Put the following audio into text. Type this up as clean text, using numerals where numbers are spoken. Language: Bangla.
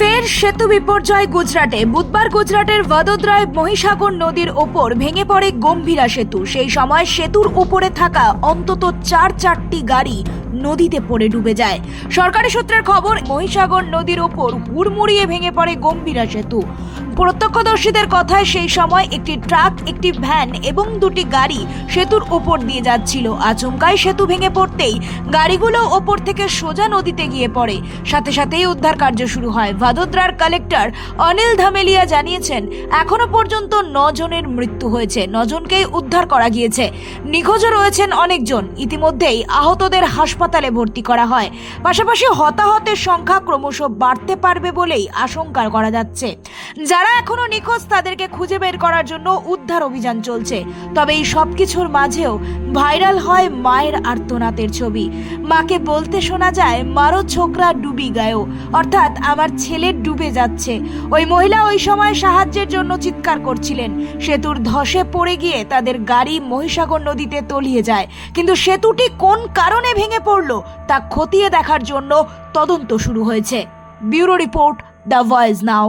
ফের সেতু বিপর্যয় গুজরাটে। বুধবার গুজরাটের ভদোদরায় মহিসাগর নদীর ওপর ভেঙে পড়ে গম্ভীরা সেতু। সেই সময় সেতুর উপরে থাকা অন্তত চারটি গাড়ি নদীতে পড়ে ডুবে যায়। সরকারি সূত্রের খবর, মহিসাগর নদীর ওপর হুড়মুড়িয়ে ভেঙে পড়ে গম্ভীরা সেতু। প্রত্যক্ষদর্শীদের কথায় সেই সময় একটি ট্রাক, একটি ভ্যান এবং দুটি গাড়ি সেতুর ওপর দিয়ে যাচ্ছিল। আচমকাই সেতু ভেঙে পড়তেই গাড়িগুলো ওপর থেকে সোজা নদীতে গিয়ে পড়ে। সাথে সাথেই উদ্ধার কার্য শুরু হয়। ভাদোদরার কালেক্টর অনিল ধামেলিয়া জানিয়েছেন, এখনো পর্যন্ত 9 জনের মৃত্যু হয়েছে, 9 জনকেই উদ্ধার করা গিয়েছে। নিখোঁজও রয়েছেন অনেকজন। ইতিমধ্যেই আহতদের হাসপাতালে ভর্তি করা হয়। পাশাপাশি হতাহতের সংখ্যা ক্রমশ বাড়তে পারবে বলেই আশঙ্কা করা যাচ্ছে। যারা এখনো নিখোঁজ তাদেরকে খুঁজে বের করার জন্য উদ্ধার অভিযান চলছে। তবে এই সবকিছুর মাঝেও ভাইরাল হয় মায়ের আর্তনাদের ছবি। মাকে বলতে শোনা যায়, মারো ছোকরা ডুবি গায়ো, অর্থাৎ আমার ছেলে ডুবে যাচ্ছে। ওই মহিলা ওই সময় সাহায্যের জন্য চিৎকার করছিলেন। সেতুর ধসে পড়ে গিয়ে তাদের গাড়ি মহিসাগর নদীতে তলিয়ে যায়। কিন্তু সেতুটি কোন কারণে ভেঙে পড়ল তা খতিয়ে দেখার জন্য তদন্ত শুরু হয়েছে। Bureau report, the voice now.